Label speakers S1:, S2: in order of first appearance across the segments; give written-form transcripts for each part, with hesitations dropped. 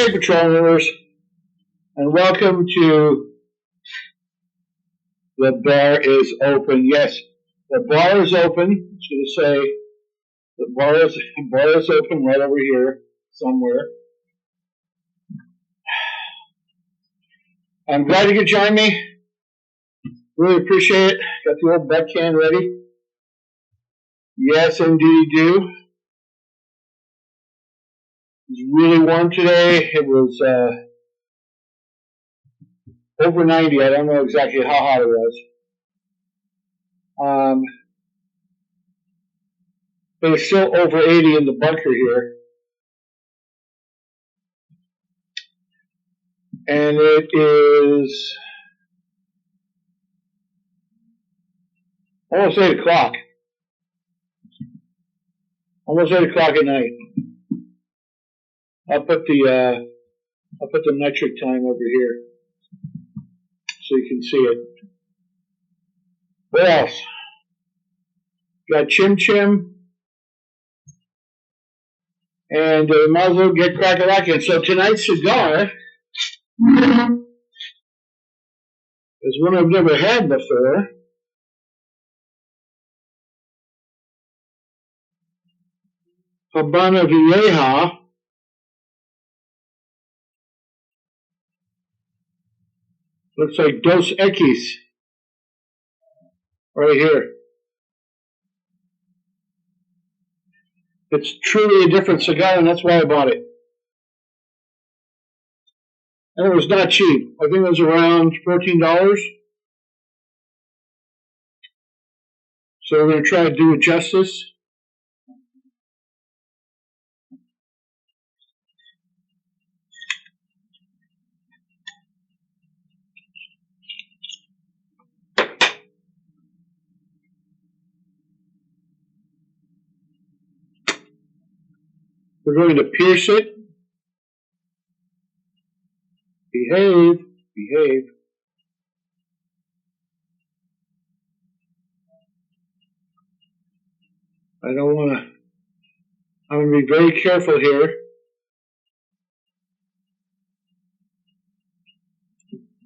S1: Hey, patrol members, and welcome to The Bar is Open. Yes, the bar is open. It's going to say the bar is open right over here somewhere. I'm glad you could join me. Really appreciate it. Got the old beck can ready. Yes, indeed do. It's really warm today. It was over 90. I don't know exactly how hot it was. But it's still over 80 in the bunker here. And it is almost 8 o'clock. Almost 8 o'clock at night. I'll put the metric time over here so you can see it. What else? Got Chim Chim. And might as well get crack-a-lackin'. So tonight's cigar is one I've never had before. Habana Vieja. Looks like Dos Equis. Right here. It's truly a different cigar, and that's why I bought it. And it was not cheap. I think it was around $14. So we're going to try to do it justice. We're going to pierce it. Behave, behave. I don't want to, I'm going to be very careful here.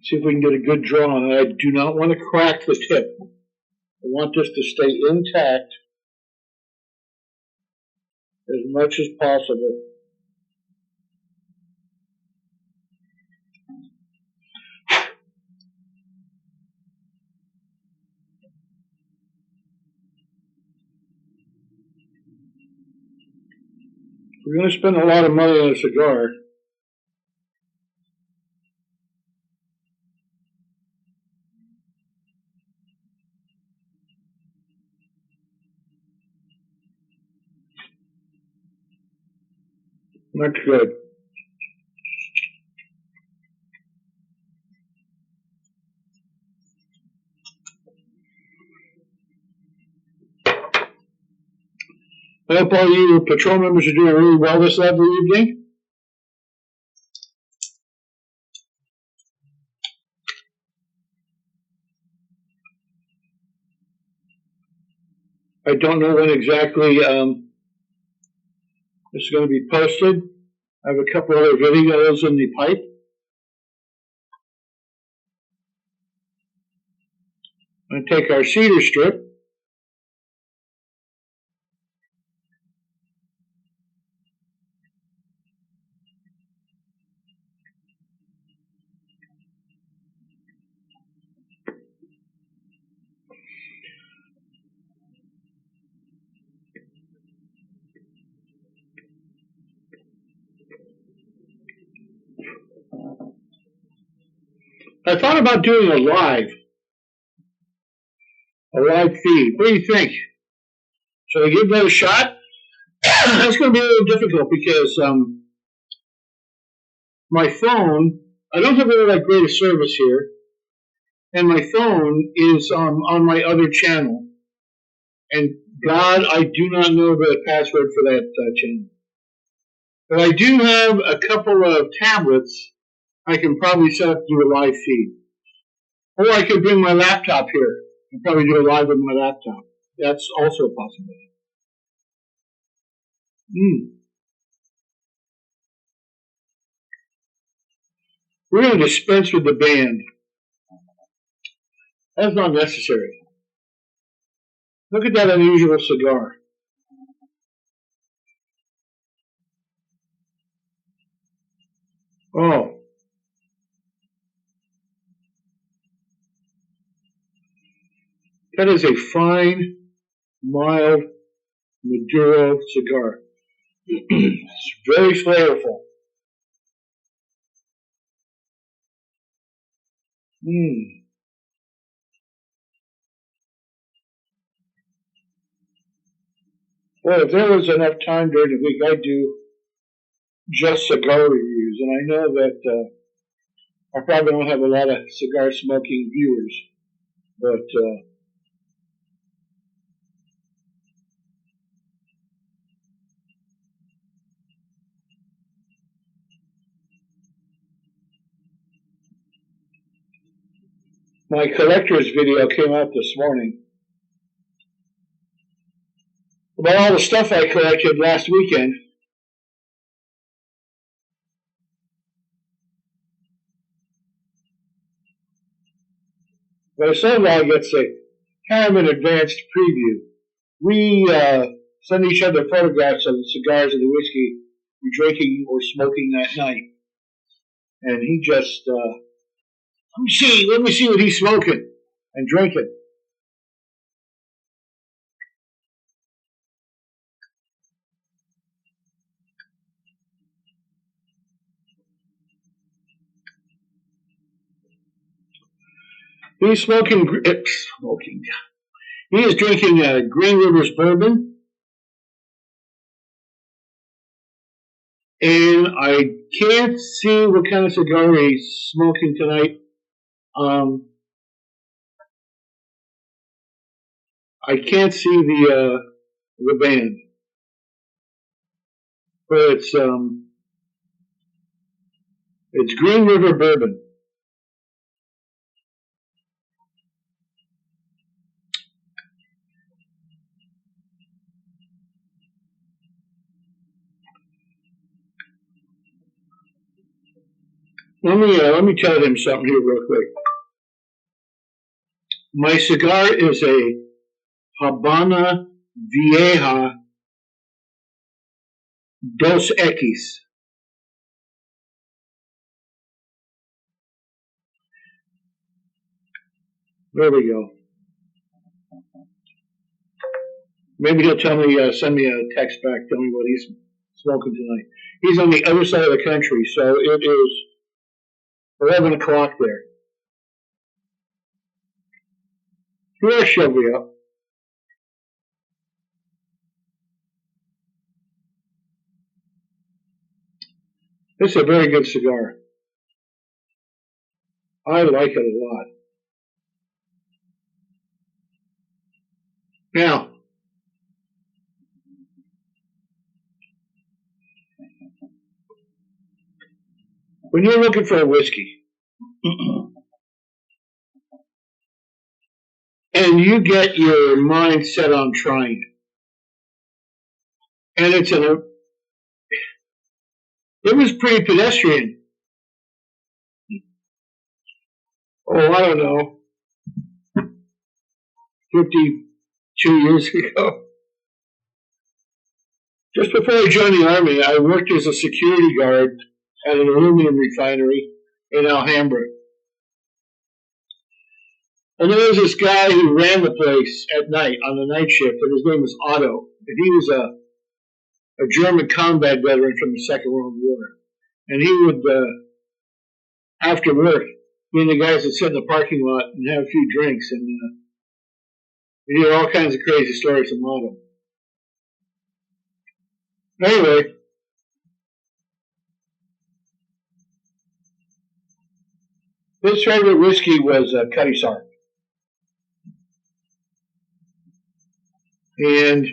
S1: See if we can get a good draw on it. I do not want to crack the tip. I want this to stay intact as much as possible. We're going to spend a lot of money on a cigar. Not good. I hope all you patrol members are doing really well this lovely evening. I don't know when exactly this is going to be posted. I have a couple other videos in the pipe. I'm going to take our cedar strip. I thought about doing a live feed. What do you think? Should I give that a shot? That's going to be a little difficult because my phone, I don't have really that great a service here, and my phone is on my other channel. And God, I do not know the password for that channel. But I do have a couple of tablets I can probably set up to do a live feed. Or I could bring my laptop here and probably do a live with my laptop. That's also a possibility. We're going to dispense with the band. That's not necessary. Look at that unusual cigar. Oh. That is a fine, mild Maduro cigar. It's very flavorful. Well, if there was enough time during the week, I'd do just cigar reviews. And I know that I probably don't have a lot of cigar smoking viewers, but my collector's video came out this morning about all the stuff I collected last weekend. But son-in-law gets a kind of an advanced preview. We send each other photographs of the cigars and the whiskey we're drinking or smoking that night. And he just, let me see what he's smoking and drinking. He's smoking. He is drinking Green River's bourbon, and I can't see what kind of cigar he's smoking tonight. I can't see the band, but it's Green River bourbon. Let me tell him something here real quick. My cigar is a Habana Vieja Dos Equis. There we go. Maybe he'll tell me, send me a text back, tell me what he's smoking tonight. He's on the other side of the country, so it is 11 o'clock there. Here, she'll be up. This is a very good cigar. I like it a lot. Now, when you're looking for a whiskey, and you get your mind set on trying it, and it was pretty pedestrian. Oh, I don't know, 52 years ago. Just before I joined the Army, I worked as a security guard at an aluminum refinery in Alhambra. And there was this guy who ran the place at night on the night shift, and his name was Otto. And he was a German combat veteran from the Second World War. And he would, after work, me and the guys would sit in the parking lot and have a few drinks, and you hear all kinds of crazy stories from Otto. Anyway, his favorite whiskey was Cutty Sark. And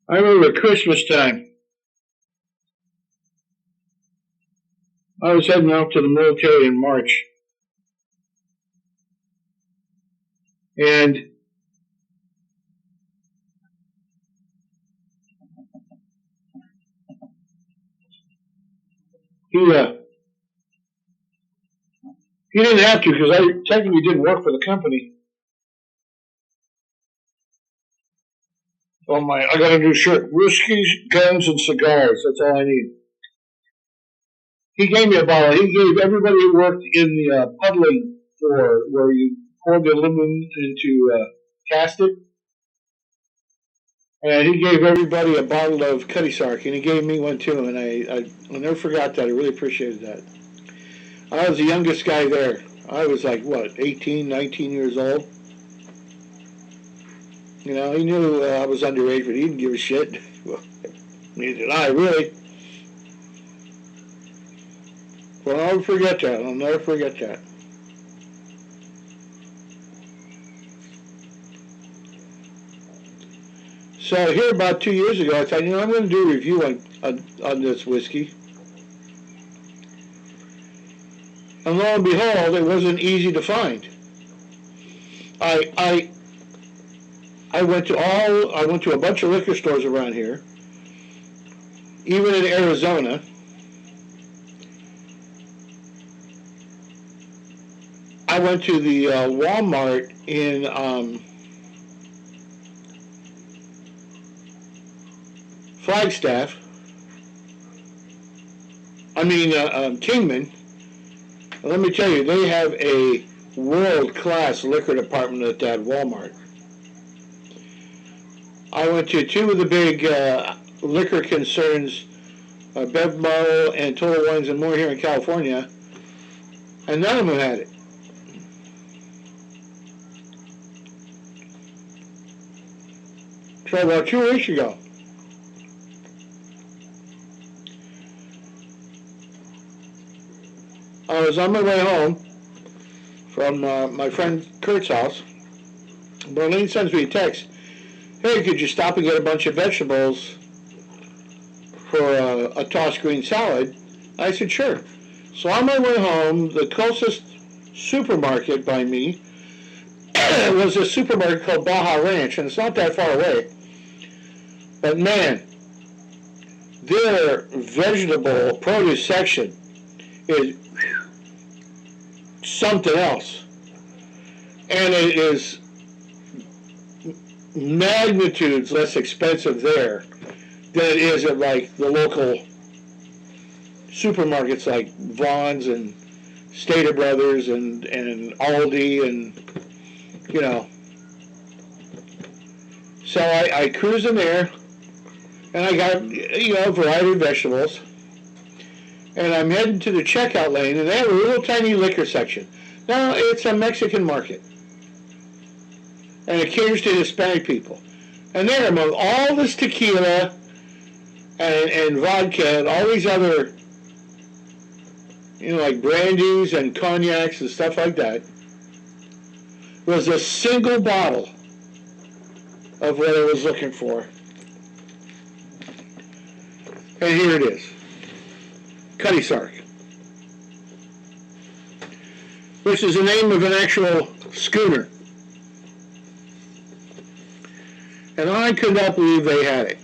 S1: I remember at Christmas time, I was heading out to the military in March. And He didn't have to because I technically didn't work for the company. I got a new shirt. Whiskeys, guns, and cigars. That's all I need. He gave me a bottle. He gave everybody who worked in the puddling floor where you pour the aluminum into casted. And he gave everybody a bottle of Cutty Sark, and he gave me one too. And I never forgot that. I really appreciated that. I was the youngest guy there. I was like, 18, 19 years old. You know, he knew I was underage, but he didn't give a shit. Well, neither did I, really. Well, I'll never forget that. I'll never forget that. So here about 2 years ago, I thought, I'm going to do a review on this whiskey. And lo and behold, it wasn't easy to find. I went to a bunch of liquor stores around here, even in Arizona. I went to the Walmart in Flagstaff. Kingman. And let me tell you, they have a world-class liquor department at that Walmart. I went to two of the big liquor concerns, Bevmo and Total Wines and More here in California, and none of them had it. So about 2 weeks ago, I was on my way home from my friend Kurt's house. Berlin sends me a text. Hey, could you stop and get a bunch of vegetables for a tossed green salad? I said, sure. So on my way home, the closest supermarket by me was a supermarket called Baja Ranch, and it's not that far away. But man, their vegetable produce section is something else. And it is magnitudes less expensive there than it is at like the local supermarkets like Vaughn's and Stater Brothers and Aldi and So I cruised in there and I got a variety of vegetables, and I'm heading to the checkout lane, and they have a little tiny liquor section. Now it's a Mexican market, and it caters to Hispanic people. And there, among all this tequila and vodka and all these other, like brandies and cognacs and stuff like that, was a single bottle of what I was looking for. And here it is. Cutty Sark, which is the name of an actual schooner. And I could not believe they had it.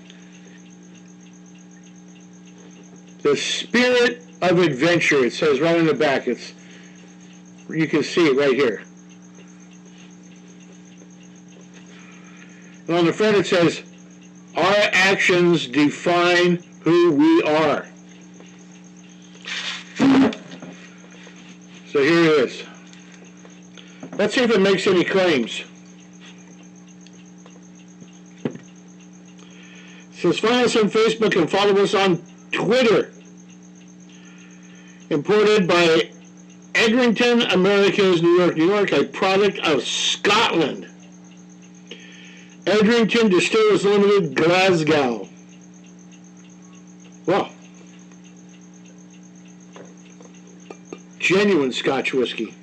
S1: The spirit of adventure, it says right in the back. You can see it right here. And on the front it says, our actions define who we are. So here it is. Let's see if it makes any claims. It says, find us on Facebook and follow us on Twitter. Imported by Edrington Americas, New York, New York, a product of Scotland. Edrington Distillers Limited, Glasgow. Wow. Genuine Scotch whiskey.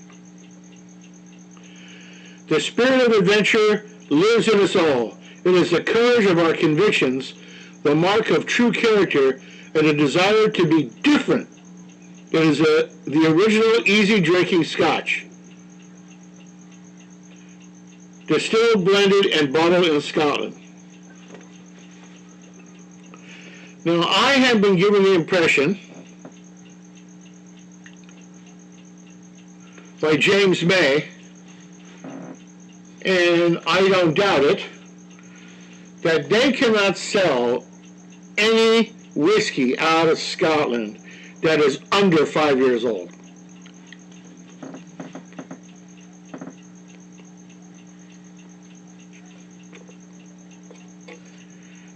S1: The spirit of adventure lives in us all. It is the courage of our convictions, the mark of true character, and a desire to be different. It is the original easy drinking Scotch. Distilled, blended, and bottled in Scotland. Now, I have been given the impression by James May, and I don't doubt it, that they cannot sell any whiskey out of Scotland that is under 5 years old.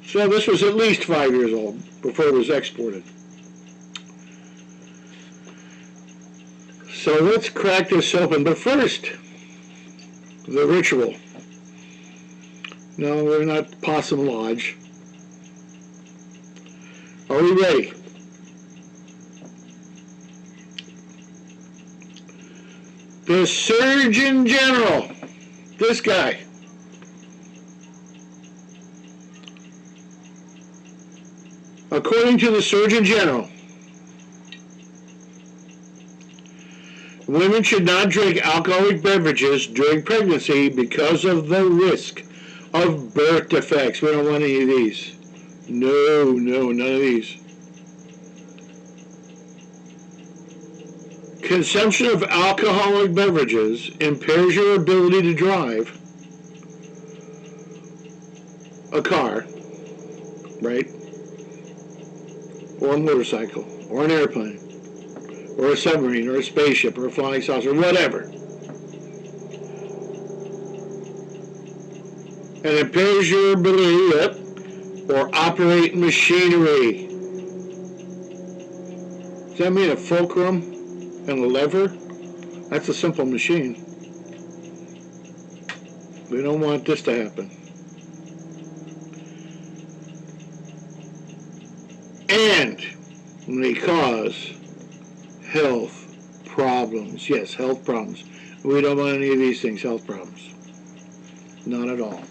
S1: So this was at least 5 years old before it was exported. So let's crack this open. But first, the ritual. No, we're not Possum Lodge. Are we ready? The Surgeon General, this guy, according to the Surgeon General, women should not drink alcoholic beverages during pregnancy because of the risk of birth defects. We don't want any of these. No, none of these. Consumption of alcoholic beverages impairs your ability to drive a car, right? Or a motorcycle, or an airplane, or a submarine, or a spaceship, or a flying saucer, whatever. And impairs your ability or operate machinery. Does that mean a fulcrum and a lever? That's a simple machine. We don't want this to happen. And may cause health problems. Yes, health problems. We don't want any of these things, health problems. Not at all.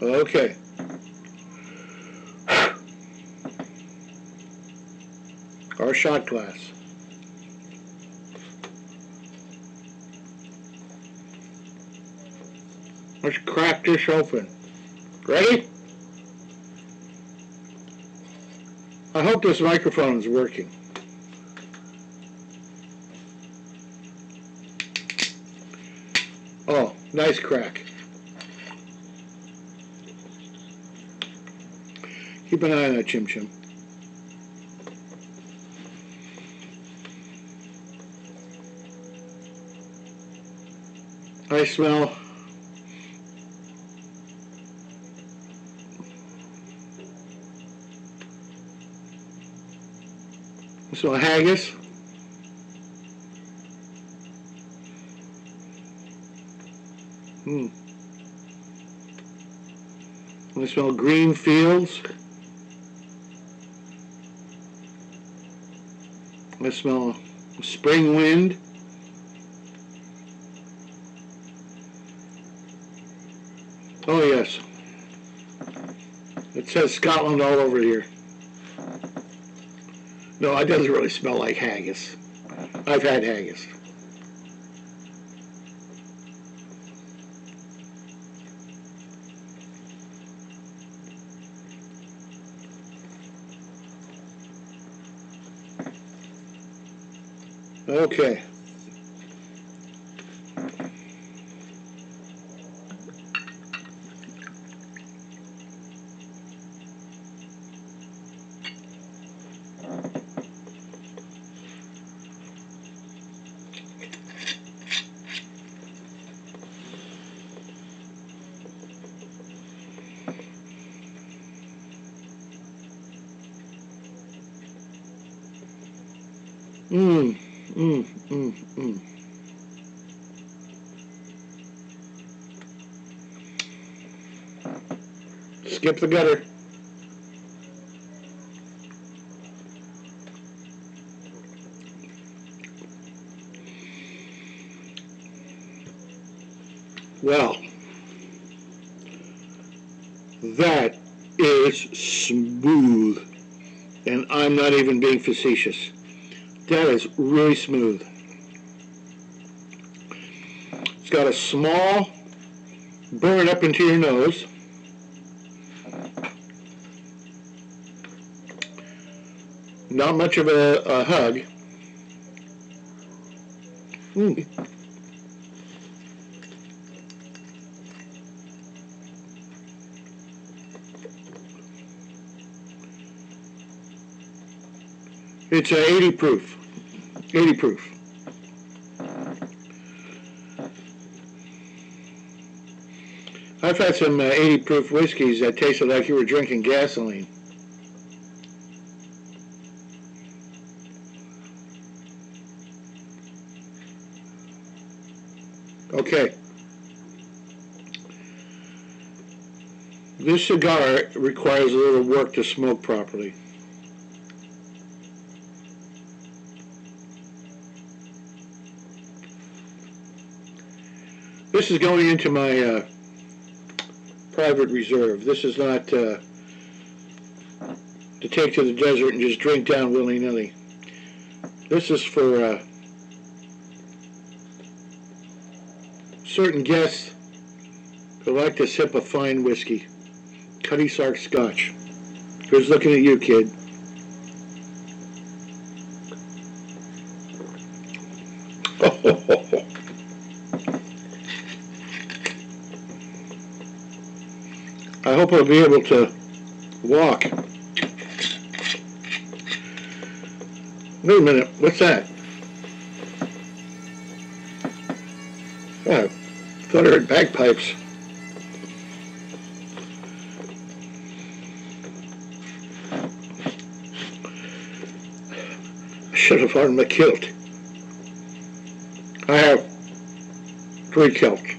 S1: Okay. Our shot glass. Let's crack this open. Ready? I hope this microphone is working. Oh, nice crack. Keep an eye on that Chim Chim. I smell haggis. I smell green fields. I smell spring wind. Oh yes. It says Scotland all over here. No, it doesn't really smell like haggis. I've had haggis. Okay. Skip the gutter. Well, that is smooth, and I'm not even being facetious. That is really smooth. It's got a small burn up into your nose. Not much of a hug. Mm. It's 80 proof. 80 proof. I've had some 80 proof whiskeys that tasted like you were drinking gasoline. Okay. This cigar requires a little work to smoke properly. This is going into my private reserve. This is not to take to the desert and just drink down willy-nilly. This is for certain guests who like to sip a fine whiskey. Cutty Sark scotch. Who's looking at you, kid? I hope I'll be able to walk. Wait a minute, what's that? Oh, I thought I heard bagpipes. I should have worn my kilt. I have 3 kilts.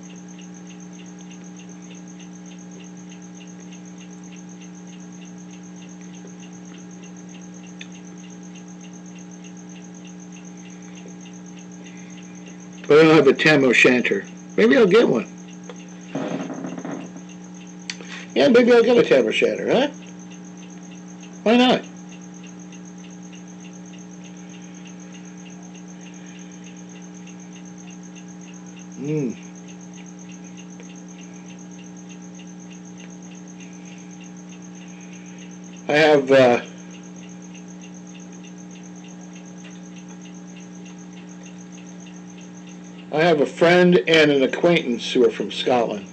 S1: But I don't have a tam o'shanter. Maybe I'll get one. Yeah, maybe I'll get a tam o'shanter, huh? Why not? Mmm. I have a friend and an acquaintance who are from Scotland.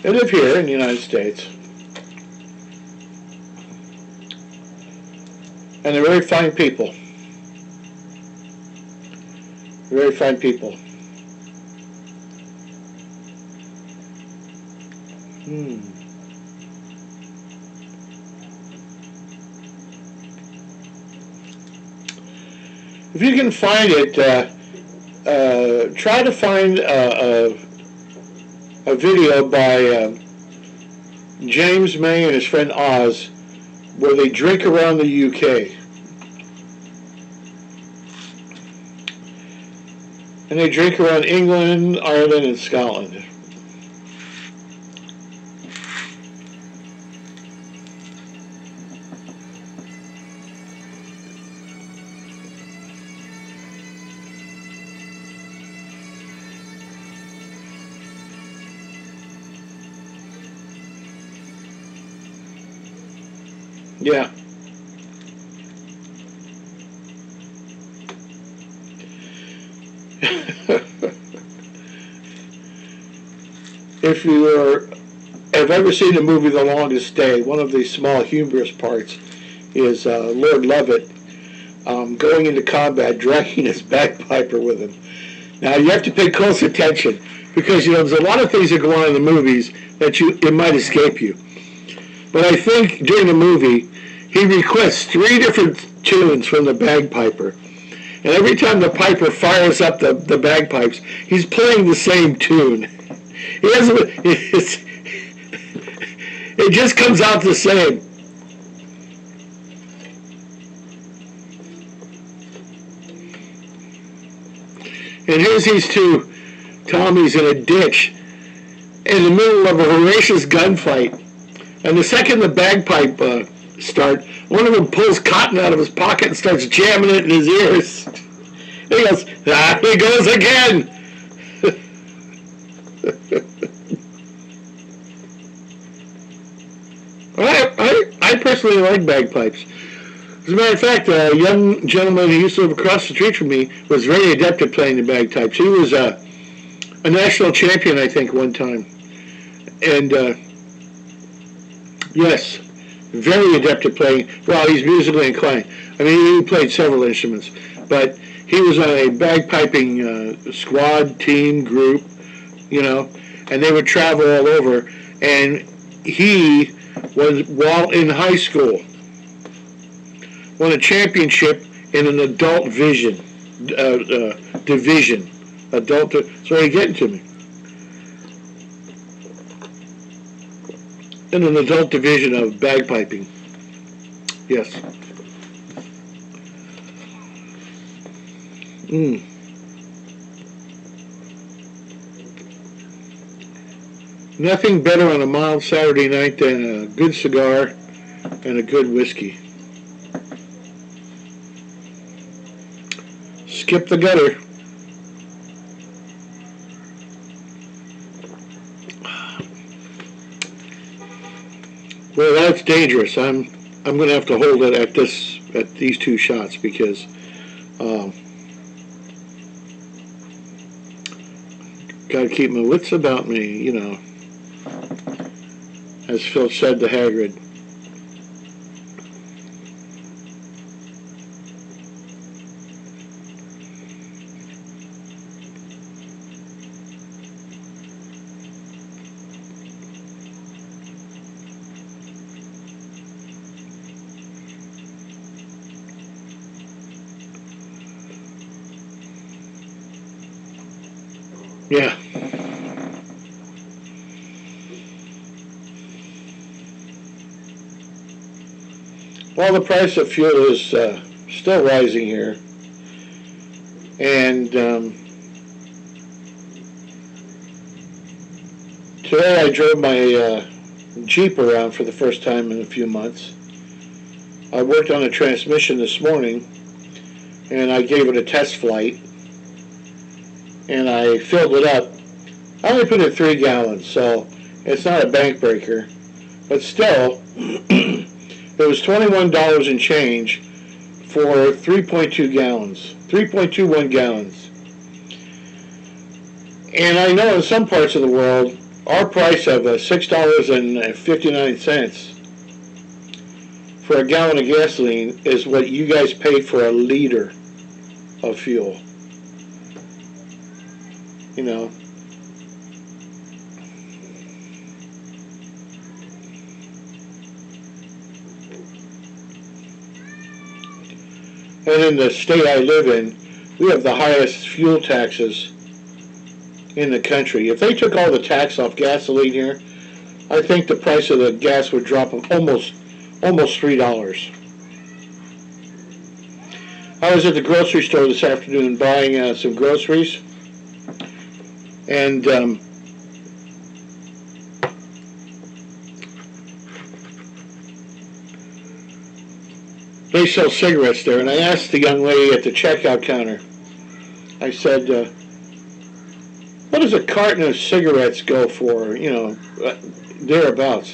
S1: They live here in the United States. And they're very fine people. Very fine people. If you can find it, try to find a video by James May and his friend Oz, where they drink around the UK. And they drink around England, Ireland, and Scotland. Yeah. If you have ever seen the movie The Longest Day, one of the small humorous parts is Lord Lovett going into combat, dragging his bagpiper with him. Now you have to pay close attention because there's a lot of things that go on in the movies that it might escape you. But I think during the movie, he requests 3 different tunes from the bagpiper. And every time the piper fires up the bagpipes, he's playing the same tune. He doesn't, it just comes out the same. And here's these 2 Tommies in a ditch in the middle of a voracious gunfight. And the second the bagpipe start, one of them pulls cotton out of his pocket and starts jamming it in his ears. He goes, "Ah, he goes again." I personally like bagpipes. As a matter of fact, a young gentleman who used to live across the street from me was very adept at playing the bagpipes. He was a national champion, I think, one time. And yes, very adept at playing. Well, he's musically inclined. I mean, he played several instruments, but he was on a bagpiping squad, team, group, and they would travel all over. And he was, while in high school, won a championship in an adult division. Sorry, getting to me. In an adult division of bagpiping. Yes. Nothing better on a mild Saturday night than a good cigar and a good whiskey. Skip the gutter. Well, that's dangerous. I'm going to have to hold it at these two shots because got to keep my wits about me, as Phil said to Hagrid. Yeah. Well, the price of fuel is still rising here. And today I drove my Jeep around for the first time in a few months. I worked on a transmission this morning, and I gave it a test flight. And I filled it up. I only put in 3 gallons, so it's not a bank breaker. But still, it was $21 and change for 3.2 gallons, 3.21 gallons. And I know in some parts of the world, our price of $6.59 for a gallon of gasoline is what you guys pay for a liter of fuel. And in the state I live in, we have the highest fuel taxes in the country. If they took all the tax off gasoline here, I think the price of the gas would drop almost $3. I was at the grocery store this afternoon buying some groceries. And they sell cigarettes there. And I asked the young lady at the checkout counter, I said, what does a carton of cigarettes go for, thereabouts?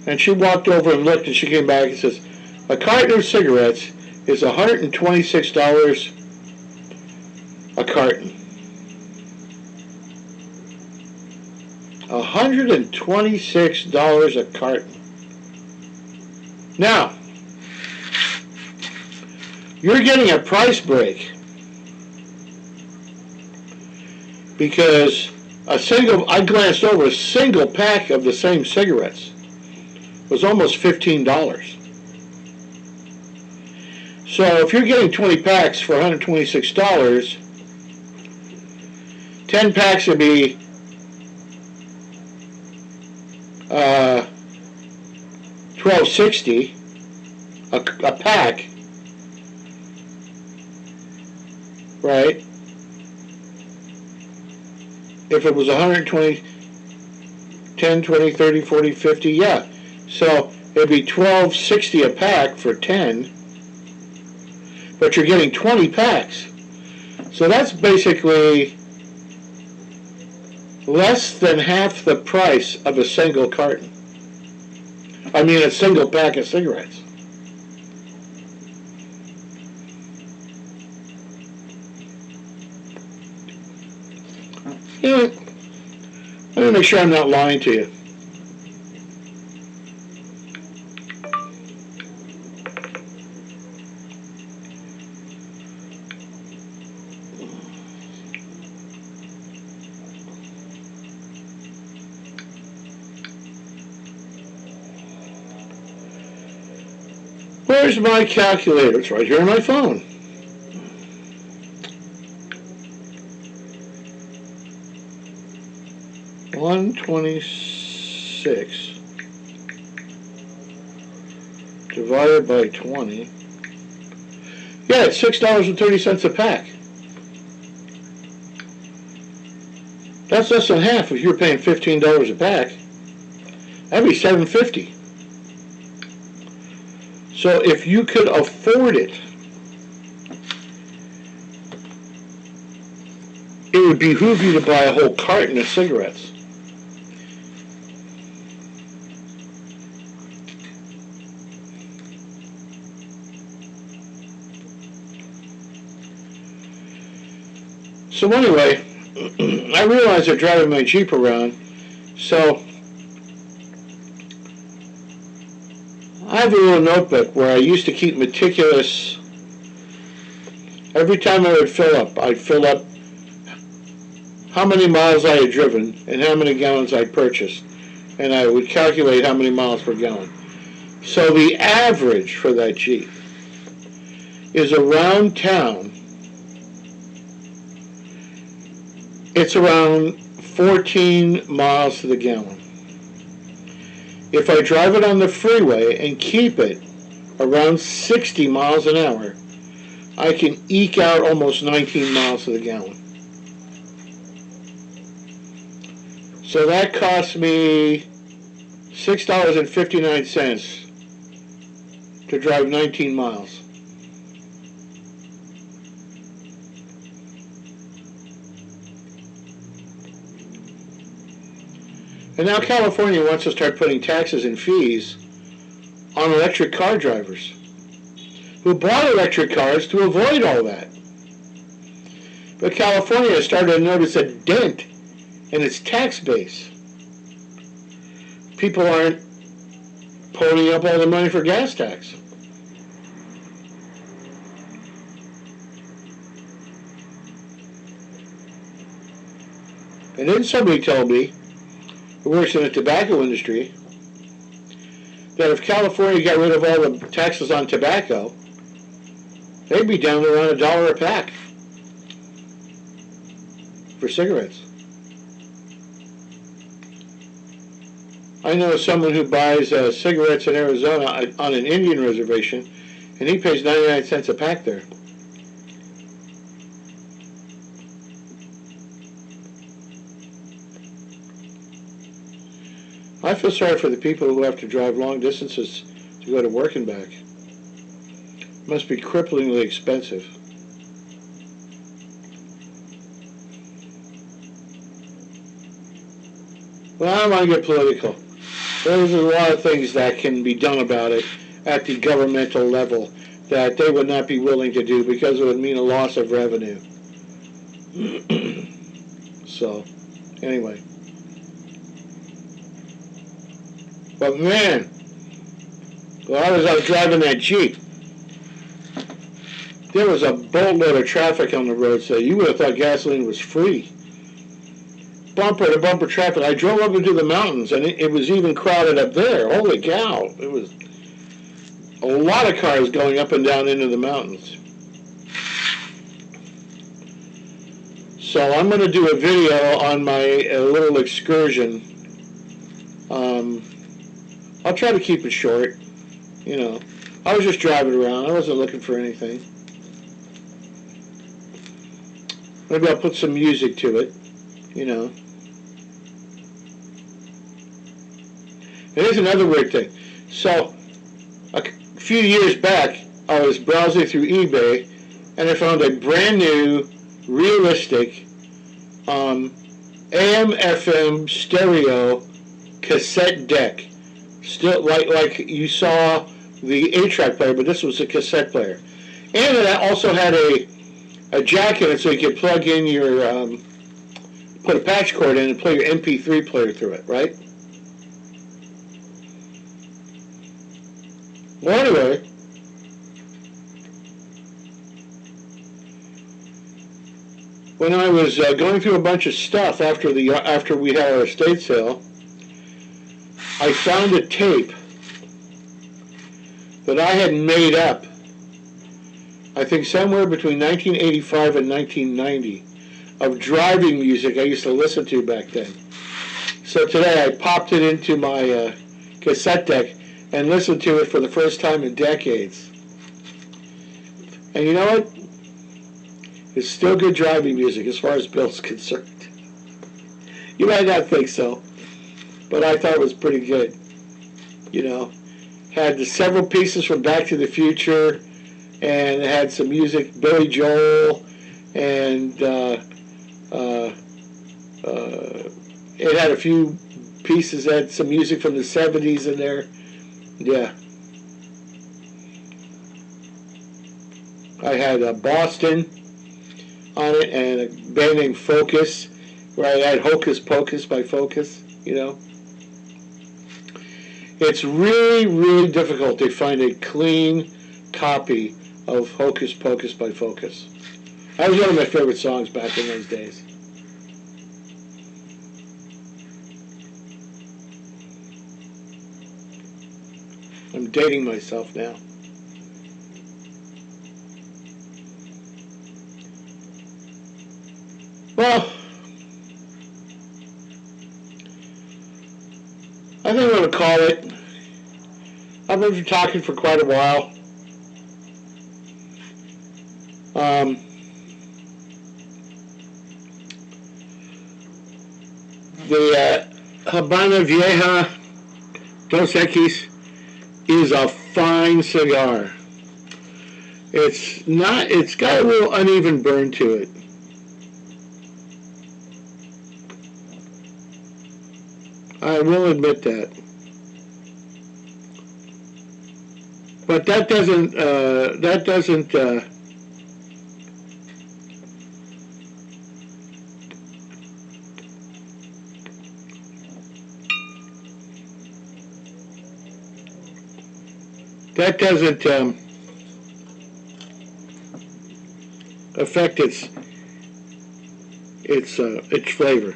S1: And she walked over and looked, and she came back and says, a carton of cigarettes is $126 a carton. $126 a carton. Now, you're getting a price break because I glanced over, a single pack of the same cigarettes was almost $15. So if you're getting 20 packs for $126, 10 packs would be $12.60 a pack, right? If it was 120, 10, 20, 30, 40, 50, yeah. So it'd be $12.60 a pack for 10, but you're getting 20 packs. So that's basically less than half the price of a single carton. I mean, a single pack of cigarettes. You know what? Let me make sure I'm not lying to you. Where's my calculator? It's right here on my phone. $126 divided by 20. Yeah, it's $6.30 a pack. That's less than half if you're paying $15 a pack. That'd be $7.50. So if you could afford it, it would behoove you to buy a whole carton of cigarettes. So anyway, I realized they're driving my Jeep around, so I have a little notebook where I used to keep meticulous. Every time I would fill up, I'd fill up how many miles I had driven and how many gallons I purchased, and I would calculate how many miles per gallon. So the average for that Jeep is around town, it's around 14 miles to the gallon. If I drive it on the freeway and keep it around 60 miles an hour, I can eke out almost 19 miles to the gallon. So that cost me $6.59 to drive 19 miles. And now California wants to start putting taxes and fees on electric car drivers who bought electric cars to avoid all that. But California has started to notice a dent in its tax base. People aren't ponying up all the money for gas tax. And then somebody told me, who works in the tobacco industry, that if California got rid of all the taxes on tobacco, they'd be down to around $1 a pack for cigarettes. I know someone who buys cigarettes in Arizona on an Indian reservation, and he pays 99 cents a pack there. I feel sorry for the people who have to drive long distances to go to work and back. It must be cripplingly expensive. Well, I don't want to get political. There's a lot of things that can be done about it at the governmental level that they would not be willing to do because it would mean a loss of revenue. So, anyway. But man, while I was out driving that Jeep, there was a boatload of traffic on the road, so you would have thought gasoline was free. Bumper to bumper traffic. I drove up into the mountains, and it was even crowded up there. Holy cow. It was a lot of cars going up and down into the mountains. So I'm going to do a video on my little excursion. I'll try to keep it short. You know, I was just driving around. I wasn't looking for anything. Maybe I'll put some music to it, you know. And here's another weird thing. So, a few years back, I was browsing through eBay, and I found a brand new, realistic, AM/FM stereo cassette deck. Still, like you saw the 8-track player, but this was a cassette player. And it also had a jack in it so you could plug in your put a patch cord in and play your MP3 player through it, right? Well, anyway, when I was going through a bunch of stuff after we had our estate sale, I found a tape that I had made up, I think somewhere between 1985 and 1990, of driving music I used to listen to back then. So today I popped it into my cassette deck and listened to it for the first time in decades. And you know what? It's still good driving music as far as Bill's concerned. You might not think so, but I thought it was pretty good. You know, had several pieces from Back to the Future, and it had some music, Billy Joel, and it had a few pieces that had some music from the 70s in there. Yeah. I had Boston on it, and a band named Focus, where I had Hocus Pocus by Focus, you know. It's really, really difficult to find a clean copy of Hocus Pocus by Focus. That was one of my favorite songs back in those days. I'm dating myself now. Well, I think I'm going to call it. I've been talking for quite a while. The Habana Vieja Dos Equis is a fine cigar. It's got a little uneven burn to it. I will admit that. But that doesn't affect its flavor.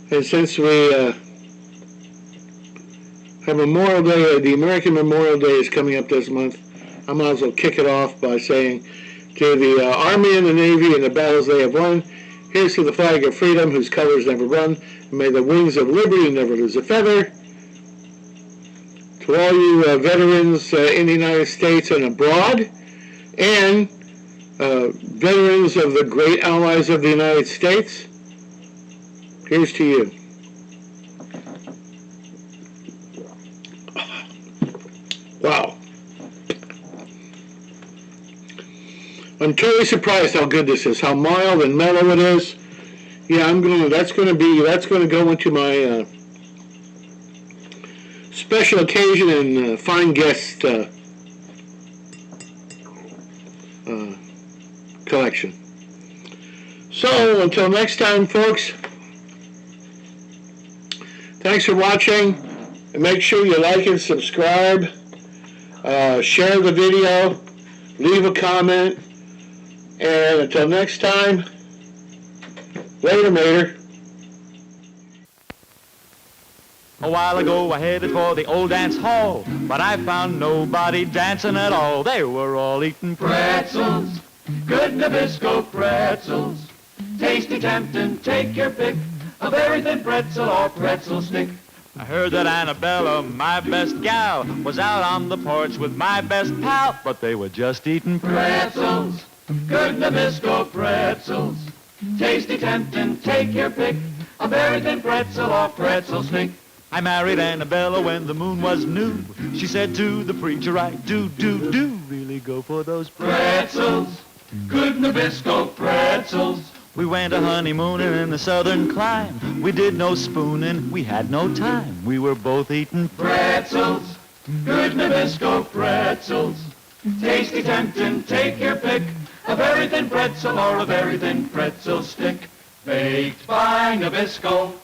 S1: And since we have Memorial Day, the American Memorial Day is coming up this month, I might as well kick it off by saying to the Army and the Navy and the battles they have won, here's to the flag of freedom whose colors never run, and may the wings of liberty never lose a feather. To all you veterans in the United States and abroad, and veterans of the great allies of the United States, here's to you. Wow. I'm totally surprised how good this is, how mild and mellow it is. Yeah, that's going to go into my special occasion and fine guest collection. So, until next time, folks, thanks for watching, and make sure you like and subscribe, share the video, leave a comment, and until next time, later, mater.
S2: A while ago I headed for the old dance hall, but I found nobody dancing at all. They were all eating pretzels, good Nabisco pretzels. Tasty, tempting, take your pick of very thin pretzel or pretzel stick. I heard that Annabella, my best gal, was out on the porch with my best pal, but they were just eating pretzels, good Nabisco pretzels. Tasty, tempting, take your pick of very thin pretzel or pretzel stick. I married Annabella when the moon was new. She said to the preacher, I do really go for those pretzels, good Nabisco pretzels. We went a honeymooning in the southern clime. We did no spooning, we had no time. We were both eating pretzels, Good Nabisco pretzels. Tasty, tempting, take your pick. A very thin pretzel or a very thin pretzel stick. Baked by Nabisco.